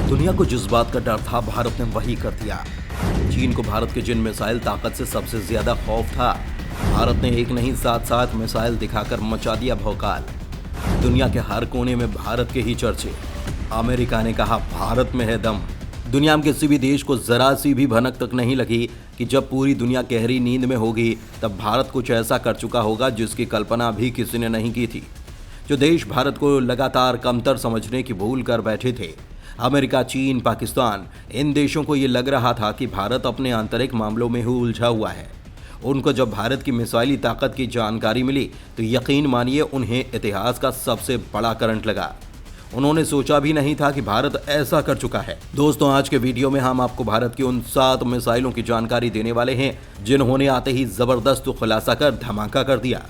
दुनिया को जिस बात का डर था, भारत ने वही कर दिया। चीन को भारत के जिन मिसाइल ताकत से सबसे ज्यादा खौफ था, भारत ने एक नहीं 7-7 मिसाइल दिखाकर मचा दिया भौकाल। दुनिया के हर कोने में भारत के ही चर्चे। अमेरिका ने कहा भारत में है दम। दुनिया में किसी भी देश को जरा सी भी भनक तक नहीं लगी कि जब पूरी दुनिया गहरी नींद में होगी तब भारत कुछ ऐसा कर चुका होगा जिसकी कल्पना भी किसी ने नहीं की थी। जो देश भारत को लगातार कमतर समझने की भूल कर बैठे थे, अमेरिका, चीन, पाकिस्तान, इन देशों को ये लग रहा था कि भारत अपने आंतरिक मामलों में ही उलझा हुआ है। उनको जब भारत की मिसाइली ताकत की जानकारी मिली तो यकीन मानिए उन्हें इतिहास का सबसे बड़ा करंट लगा। उन्होंने सोचा भी नहीं था कि भारत ऐसा कर चुका है। दोस्तों, आज के वीडियो में हम आपको भारत की उन 7 मिसाइलों की जानकारी देने वाले हैं जिन्होंने आते ही जबरदस्त खुलासा कर धमाका कर दिया।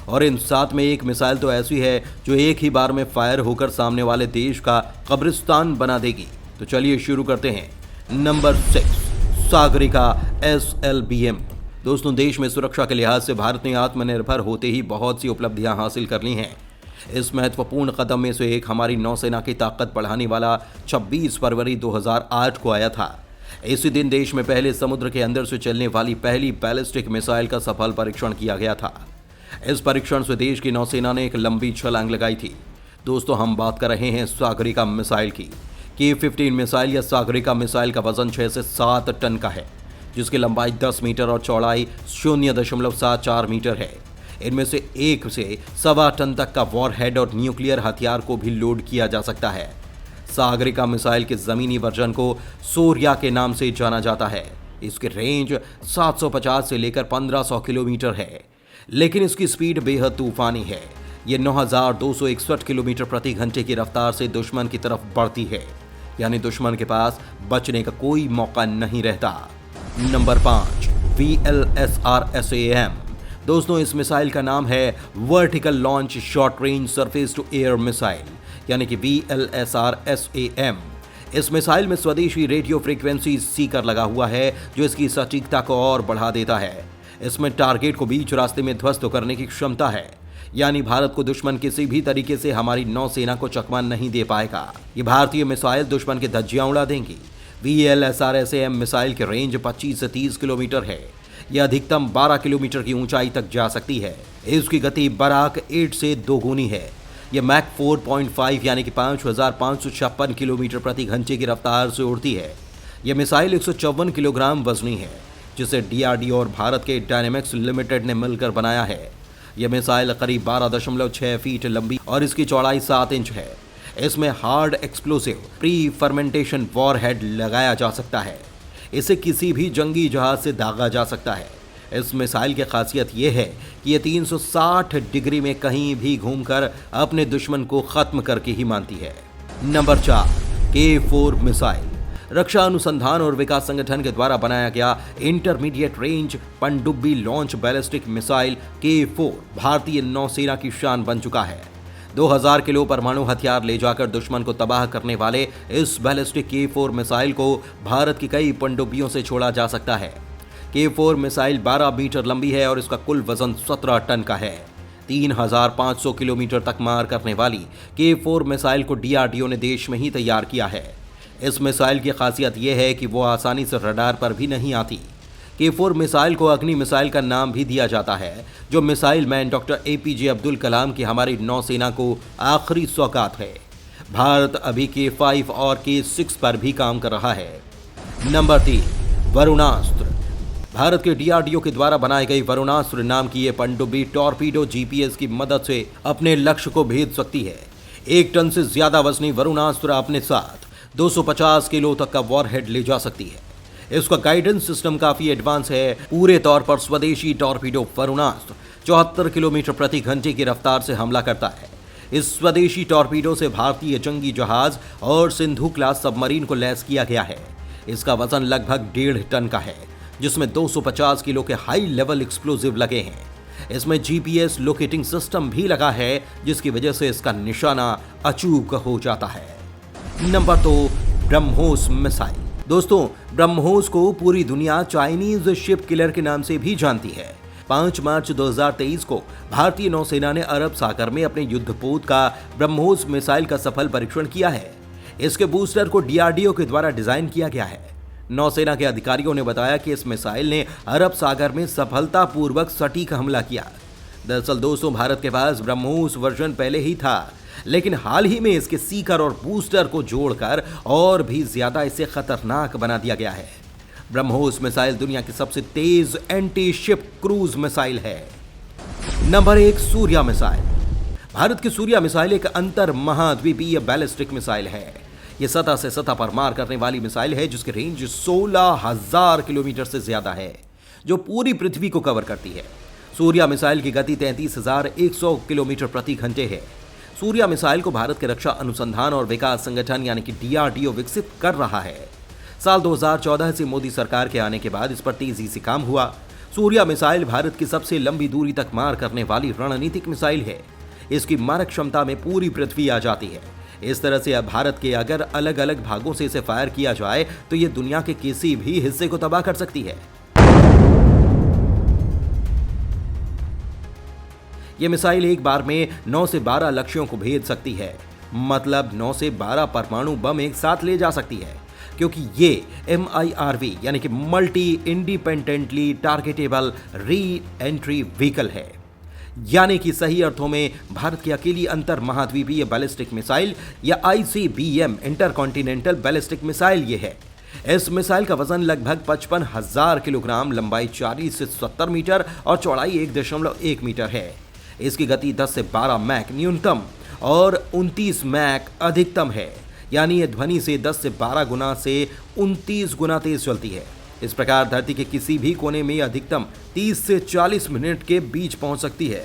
और इन 7 में एक मिसाइल तो ऐसी है जो एक ही बार में फायर होकर सामने वाले देश का कब्रिस्तान बना देगी। तो चलिए शुरू करते हैं। Number 6, Sagarika SLBM। दोस्तों, देश में सुरक्षा के लिहाज से भारत ने आत्मनिर्भर होते ही बहुत सी उपलब्धियां हासिल कर ली हैं। इस महत्वपूर्ण कदम में से एक हमारी नौसेना की ताकत बढ़ाने वाला 26 फरवरी 2008 को आया था। इसी दिन देश में पहले समुद्र के अंदर से चलने वाली पहली बैलिस्टिक मिसाइल का सफल परीक्षण किया गया था। इस परीक्षण से देश की नौसेना ने एक लंबी छलांग लगाई थी। दोस्तों, हम बात कर रहे हैं सागरिका मिसाइल की। K-15 मिसाइल या सागरिका मिसाइल का वजन 6 से 7 टन का है, जिसकी लंबाई 10 मीटर और चौड़ाई 0.74 मीटर है। इनमें से 1 से 1.25 टन तक का वॉरहेड और न्यूक्लियर हथियार को भी लोड किया जा सकता है। सागरिका मिसाइल के जमीनी वर्जन को सूर्या के नाम से जाना जाता है। इसकी रेंज 750 से लेकर 1500 किलोमीटर है, लेकिन इसकी स्पीड बेहद तूफानी है। ये 9261 किलोमीटर प्रति घंटे की रफ्तार से दुश्मन की तरफ बढ़ती है, यानी दुश्मन के पास बचने का कोई मौका नहीं रहता। नंबर 5, VLSRSAM। दोस्तों, इस मिसाइल का नाम है vertical launch short range surface to air missile, यानी कि VLSRSAM। इस मिसाइल में स्वदेशी रेडियो फ्रीक्वेंसी सीकर लगा हुआ है जो इसकी सटीकता को और बढ़ा देता है। इसमें टारगेट को बीच रास्ते में ध्वस्त करने की क्षमता है, यानी भारत को दुश्मन किसी भी तरीके से हमारी नौसेना को चकमा नहीं दे पाएगा। ये भारतीय मिसाइल दुश्मन की धज्जियां उड़ा देंगी। VLSRSAM मिसाइल की रेंज 25 से 30 किलोमीटर है। यह अधिकतम 12 किलोमीटर की ऊंचाई तक जा सकती है। इसकी गति बराक 8 से 2 गुनी है। यह मैक 4.5 यानी कि 5556 किलोमीटर प्रति घंटे की रफ्तार से उड़ती है। यह मिसाइल 154 किलोग्राम वजनी है, जिसे DRDO और भारत के डायनेमिक्स लिमिटेड ने मिलकर बनाया है। यह मिसाइल करीब 12.6 फीट लंबी और इसकी चौड़ाई 7 इंच है। इसमें hard explosive pre fermentation warhead लगाया जा सकता है। इसे किसी भी जंगी जहाज से दागा जा सकता है। इस मिसाइल की खासियत यह है कि यह 360 डिग्री में कहीं भी घूमकर अपने दुश्मन को खत्म करके ही मानती है। Number 4, K-4 missile. रक्षा अनुसंधान और विकास संगठन के द्वारा बनाया गया इंटरमीडिएट रेंज पनडुब्बी लॉन्च बैलिस्टिक मिसाइल K-4 भारतीय नौसेना की शान बन चुका है। 2000 किलो परमाणु हथियार ले जाकर दुश्मन को तबाह करने वाले इस बैलिस्टिक K-4 मिसाइल को भारत की कई पनडुब्बियों से छोड़ा जा सकता है। K-4 मिसाइल 12 मीटर लंबी है और इसका कुल वजन 17 टन का है। 3500 किलोमीटर तक मार करने वाली K-4 मिसाइल को DRDO ने देश में ही तैयार किया है। इस मिसाइल की खासियत यह है कि वो आसानी से रडार पर भी नहीं आती। K-4 मिसाइल को अग्नि मिसाइल का नाम भी दिया जाता है, जो missile man doctor APJ Abdul Kalam की हमारी नौसेना को आखिरी सौगात है। भारत अभी K-5 और K-6 पर भी काम कर रहा है। नंबर 3, वरुणास्त्र। भारत के DRDO के द्वारा बनाई गई वरुणास्त्र नाम की ये पनडुब्बी टॉर्पीडो GPS की मदद से अपने लक्ष्य को भेद सकती है। 1 टन से ज्यादा वजनी वरुणास्त्र अपने साथ 250 किलो तक का वॉरहेड ले जा सकती है। इसका गाइडेंस सिस्टम काफी एडवांस है। पूरे तौर पर स्वदेशी टॉर्पीडो वरुणास्त्र 74 किलोमीटर प्रति घंटे की रफ्तार से हमला करता है। इस स्वदेशी टॉर्पीडो से भारतीय जंगी जहाज और सिंधु क्लास सबमरीन को लैस किया गया है। इसका वजन लगभग 1.5 टन का है, जिसमें 250 किलो के हाई लेवल एक्सप्लोजिव लगे हैं। इसमें GPS लोकेटिंग सिस्टम भी लगा है, जिसकी वजह से इसका निशाना अचूक हो जाता है। Number 2, BrahMos missile. दोस्तों, ब्रह्मोस को पूरी दुनिया चाइनीज शिप किलर के नाम से भी जानती है। 5 मार्च 2023 को भारतीय नौसेना ने अरब सागर में अपने युद्धपोत का ब्रह्मोस मिसाइल का सफल परीक्षण किया है। इसके बूस्टर को डीआरडीओ के द्वारा डिजाइन किया गया है। नौसेना के अधिकारियों ने बताया कि इस मिसाइल ने अरब सागर में सफलतापूर्वक सटीक हमला किया। दरअसल दोस्तों, भारत के पास ब्रह्मोस वर्जन पहले ही था, लेकिन हाल ही में इसके सीकर और बूस्टर को जोड़कर और भी ज्यादा इसे खतरनाक बना दिया गया है। ब्रह्मोस मिसाइल दुनिया की सबसे तेज एंटी शिप क्रूज मिसाइल है। Number 1, Surya missile. भारत की सूर्या मिसाइल एक अंतर महाद्वीपीय बैलिस्टिक मिसाइल है। यह सतह से सतह पर मार करने वाली मिसाइल है जिसकी रेंज 16,000 किलोमीटर से ज्यादा है, जो पूरी पृथ्वी को कवर करती है। सूर्या मिसाइल की गति 33,100 किलोमीटर प्रति घंटे है। सूर्या मिसाइल को भारत के रक्षा अनुसंधान और विकास संगठन यानी कि डीआरडीओ विकसित कर रहा है। साल 2014 से मोदी सरकार के आने के बाद इस पर तेजी से काम हुआ। सूर्या मिसाइल भारत की सबसे लंबी दूरी तक मार करने वाली रणनीतिक मिसाइल है। इसकी मारक क्षमता में पूरी पृथ्वी आ जाती है। इस तरह से अब भारत के अगर अलग अलग भागों से इसे फायर किया जाए तो यह दुनिया के किसी भी हिस्से को तबाह कर सकती है। यह मिसाइल एक बार में 9 से 12 लक्ष्यों को भेद सकती है, मतलब 9 से 12 परमाणु बम एक साथ ले जा सकती है, क्योंकि ये MIRV यानी कि multi independently targetable re entry vehicle है। यानी कि सही अर्थों में भारत की अकेली अंतर महाद्वीपीय बैलिस्टिक मिसाइल या ICBM इंटरकॉन्टिनेंटल बैलिस्टिक मिसाइल ये है। इस मिसाइल का वजन लगभग 55,000 किलोग्राम, लंबाई 40 से 70 मीटर और चौड़ाई 1.1 मीटर है। इसकी गति 10 से 12 मैक न्यूनतम और 29 मैक अधिकतम है, यानी यह ध्वनि से 10 से 12 गुना से 29 गुना तेज चलती है। इस प्रकार धरती के किसी भी कोने में अधिकतम 30 से 40 मिनट के बीच पहुंच सकती है।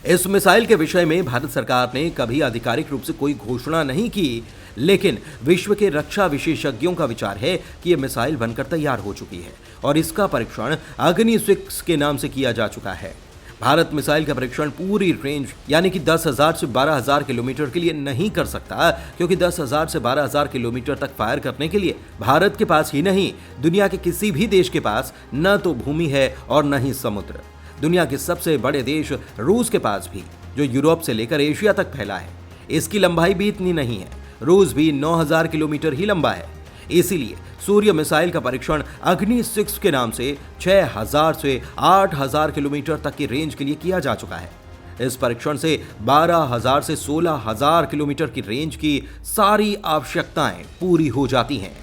इस मिसाइल के विषय में भारत सरकार ने कभी आधिकारिक रूप से कोई घोषणा नहीं की, लेकिन विश्व के रक्षा विशेषज्ञों का विचार है कि यह मिसाइल बनकर तैयार हो चुकी है और इसका परीक्षण अग्नि 6 के नाम से किया जा चुका है। भारत मिसाइल का परीक्षण पूरी रेंज यानी कि 10,000 से 12,000 किलोमीटर के लिए नहीं कर सकता, क्योंकि 10,000 से 12,000 किलोमीटर तक फायर करने के लिए भारत के पास ही नहीं, दुनिया के किसी भी देश के पास न तो भूमि है और न ही समुद्र। दुनिया के सबसे बड़े देश रूस के पास भी, जो यूरोप से लेकर एशिया तक फैला है, इसकी लंबाई भी इतनी नहीं है। रूस भी 9,000 किलोमीटर ही लंबा है। इसीलिए सूर्य मिसाइल का परीक्षण अग्नि 6 के नाम से 6,000 से 8,000 किलोमीटर तक की रेंज के लिए किया जा चुका है। इस परीक्षण से 12,000 से 16,000 किलोमीटर की रेंज की सारी आवश्यकताएं पूरी हो जाती हैं।